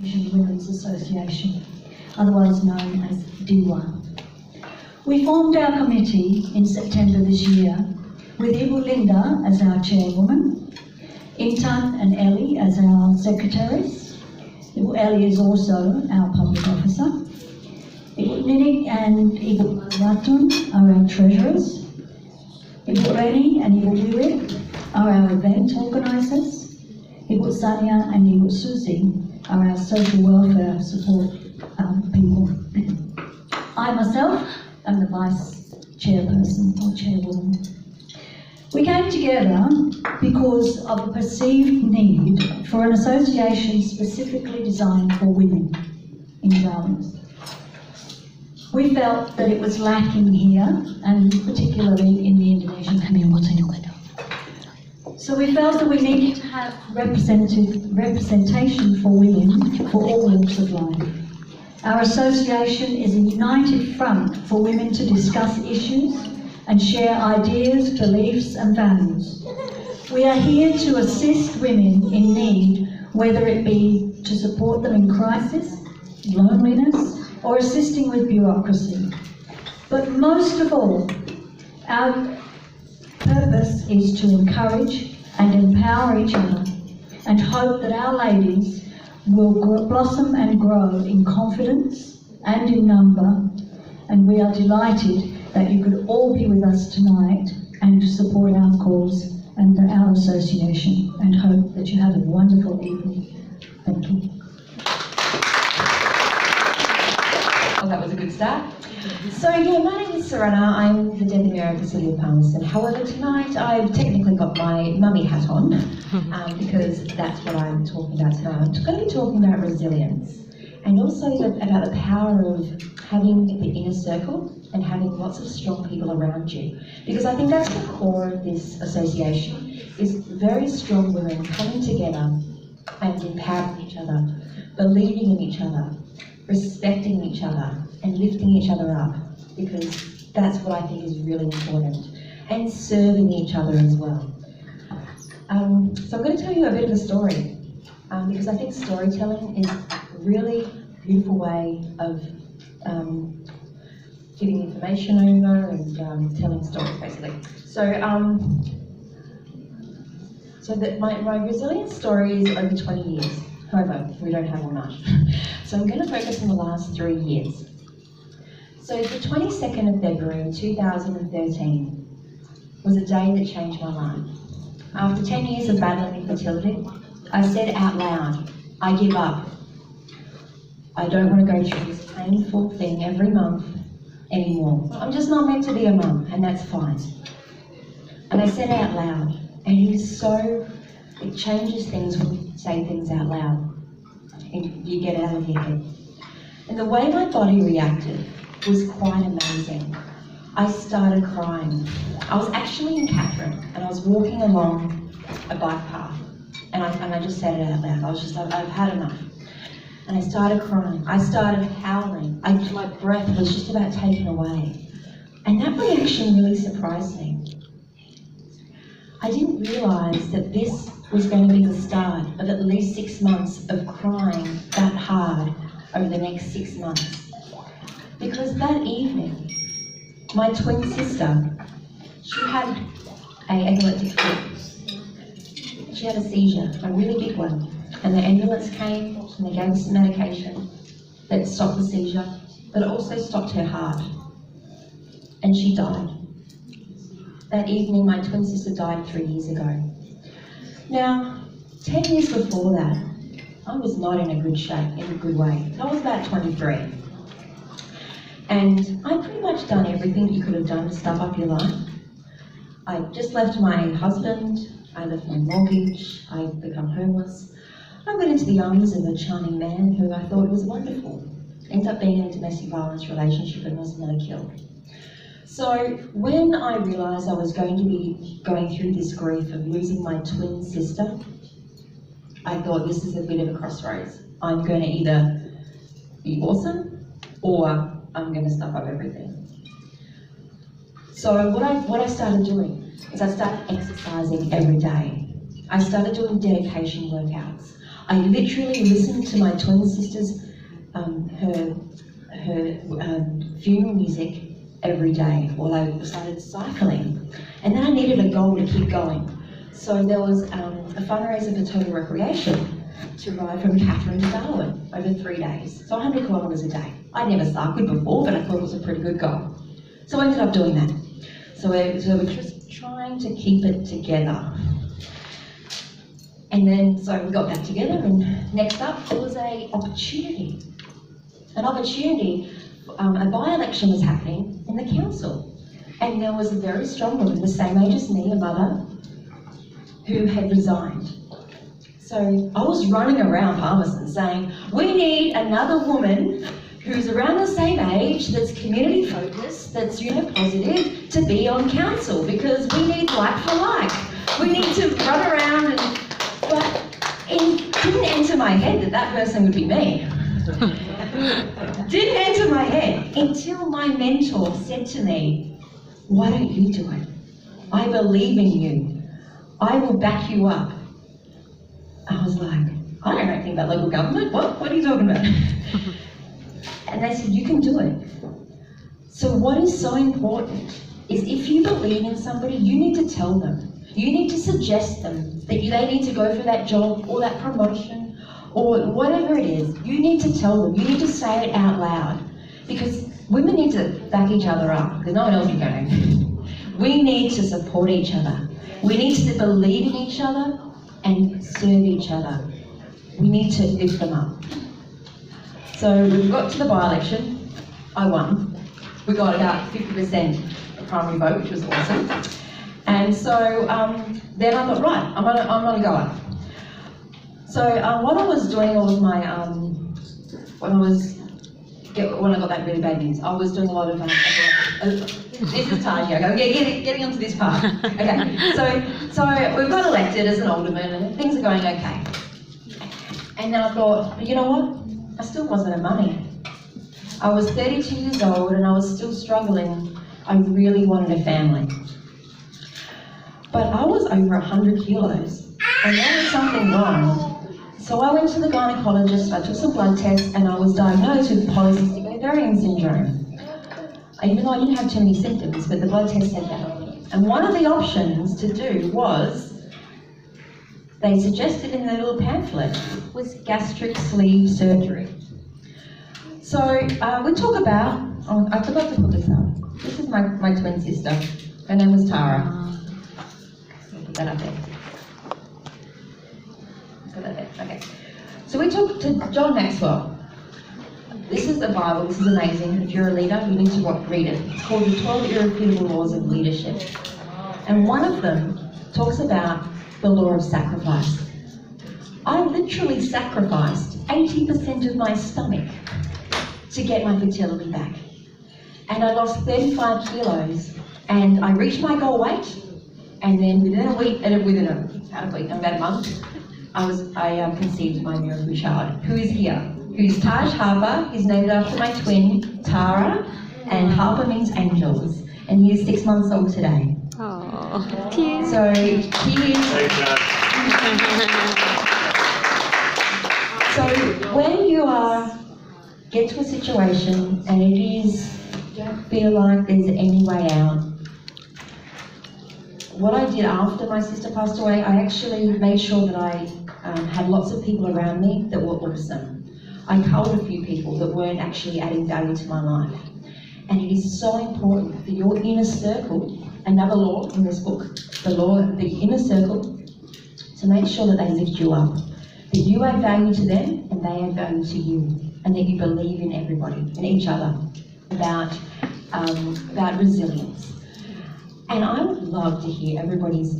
Women's Association, otherwise known as DIWA. We formed our committee in September this year with Ibu Linda as our chairwoman, Intan and Ellie as our secretaries. Ibu Ellie is also our public officer. Ibu Ninik and Ibu Ratun are our treasurers. Ibu Reni and Ibu Wiwit are our event organisers. Ibu Sanya and Ibu Susie are our social welfare support people. I myself am the vice chairperson or chairwoman. We came together because of the perceived need for an association specifically designed for women in Darwin. We felt that it was lacking here, and particularly in the Indonesian community. So we felt that we needed to have representation for women for all walks of life. Our association is a united front for women to discuss issues and share ideas, beliefs and values. We are here to assist women in need, whether it be to support them in crisis, loneliness, or assisting with bureaucracy. But most of all, our purpose is to encourage and empower each other and hope that our ladies will blossom and grow in confidence and in number. And we are delighted that you could all be with us tonight and to support our cause and our association, and hope that you have a wonderful evening. Thank you. Well, that was a good start. So yeah, my name is Serena. I'm the Deputy Mayor of Cecilia Palmerston. However, tonight I've technically got my mummy hat on because that's what I'm talking about tonight. I'm going to be talking about resilience and also about the power of having the inner circle and having lots of strong people around you. Because I think that's the core of this association, is very strong women coming together and empowering each other, believing in each other, respecting each other and lifting each other up, because that's what I think is really important, and serving each other as well. So I'm going to tell you a bit of a story, because I think storytelling is a really beautiful way of giving information over and telling stories, basically. So, my resilience story is over 20 years. However, we don't have all much. So I'm going to focus on the last 3 years. So the 22nd of February 2013 was a day that changed my life. After 10 years of battling infertility, I said out loud, I give up. I don't want to go through this painful thing every month anymore. I'm just not meant to be a mum, and that's fine. And I said out loud, and it changes things when you say things out loud and you get out of your head. And the way my body reacted was quite amazing. I started crying. I was actually in Katherine and I was walking along a bike path and I just said it out loud. I was just like, I've had enough. And I started crying. I started howling. My breath was just about taken away. And that reaction really surprised me. I didn't realise that this was going to be the start of at least 6 months of crying that hard over the next 6 months. Because that evening, my twin sister, she had an epileptic fit. She had a seizure, a really big one. And the ambulance came and they gave us some medication that stopped the seizure, but it also stopped her heart. And she died. That evening, my twin sister died 3 years ago. Now, 10 years before that, I was not in a good shape, in a good way. I was about 23. And I'd pretty much done everything you could have done to stuff up your life. I just left my husband, I left my mortgage, I'd become homeless. I went into the arms of a charming man who I thought was wonderful. Ended up being in a domestic violence relationship and was nearly killed. So when I realised I was going to be going through this grief of losing my twin sister, I thought this is a bit of a crossroads. I'm going to either be awesome or I'm going to stuff up everything. So what I started doing is I started exercising every day. I started doing dedication workouts. I literally listened to my twin sister's funeral music every day while I started cycling. And then I needed a goal to keep going. So there was a fundraiser for Total Recreation to ride from Catherine to Darwin over 3 days. So 100 kilometres a day. I'd never cycled before, but I thought it was a pretty good goal. So I ended up doing that. So we're just trying to keep it together. And then, so we got that together, and next up, there was an opportunity. A by-election was happening in the council. And there was a very strong woman, the same age as me, a mother, who had resigned. So I was running around Palmerston saying, we need another woman who's around the same age, that's community focused, that's positive, to be on council, because we need like for like. We need to run around but it didn't enter my head that person would be me. Didn't enter my head until my mentor said to me, why don't you do it? I believe in you. I will back you up. I was like, I don't know anything about local government. What are you talking about? And they said, you can do it. So what is so important is if you believe in somebody, you need to tell them. You need to suggest them that they need to go for that job or that promotion or whatever it is. You need to tell them. You need to say it out loud. Because women need to back each other up, because no one else is going. We need to support each other. We need to believe in each other and serve each other. We need to lift them up. So we got to the by-election. I won. We got about 50% primary vote, which was awesome. And so then I thought, right, I'm gonna go up. So what I was doing all of my when I got that really bad news, I was doing a lot of this is Taj, I'm getting onto this part. Okay, so we got elected as an alderman and things are going okay. And then I thought, you know what? I still wasn't a mummy. I was 32 years old and I was still struggling. I really wanted a family. But I was over 100 kilos and there was something wrong. So I went to the gynecologist, I took some blood tests and I was diagnosed with polycystic ovarian syndrome. Even though I didn't have too many symptoms, but the blood test said that. And one of the options to do was, they suggested in the little pamphlet, was gastric sleeve surgery. So we talk about, I forgot to put this up. This is my twin sister. Her name was Tara. I'll put that up there. Put that there, okay. So we talked to John Maxwell. This is the Bible, this is amazing. If you're a leader, you need to read it. It's called the 12 Irrefutable Laws of Leadership. And one of them talks about the law of sacrifice. I literally sacrificed 80% of my stomach to get my fertility back. And I lost 35 kilos and I reached my goal weight, and then within about a month, I conceived my miracle child, who is here, who's Taj Harper. He's named after my twin, Tara, and Harper means angels, and he is 6 months old today. Oh, cute. So he is. So when you get to a situation and you don't feel like there's any way out, what I did after my sister passed away, I actually made sure that I had lots of people around me that were awesome. I culled a few people that weren't actually adding value to my life. And it is so important for your inner circle, another law in this book, the inner circle, to make sure that they lift you up, that you add value to them and they add value to you, and that you believe in everybody, in each other, about resilience. And I would love to hear everybody's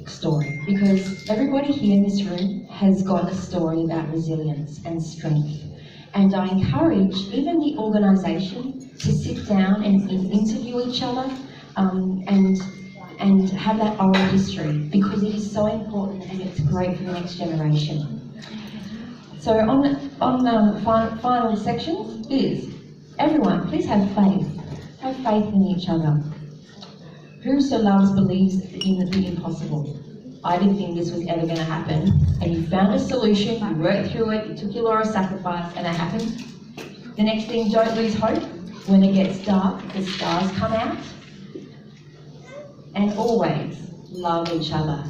story, because everybody here in this room has got a story about resilience and strength. And I encourage even the organisation to sit down and interview each other and have that oral history, because it is so important and it's great for the next generation. So on the final section is, everyone, please have faith. Have faith in each other. Who so loves believes in the impossible. I didn't think this was ever going to happen, and you found a solution, you worked through it, you took your law of sacrifice, and it happened. The next thing, don't lose hope. When it gets dark, the stars come out. And always love each other.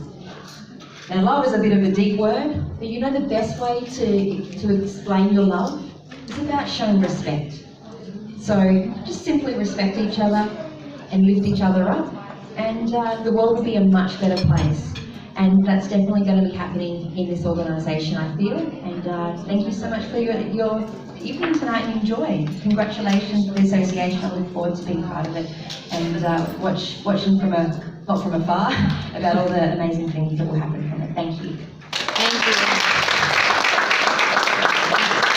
Now, love is a bit of a deep word, but you know the best way to explain your love is about showing respect. So just simply respect each other and lift each other up, and the world will be a much better place. And that's definitely going to be happening in this organisation, I feel. And thank you so much for your evening tonight and enjoy. Congratulations to the association. I look forward to being part of it and watching not from afar about all the amazing things that will happen from it. Thank you.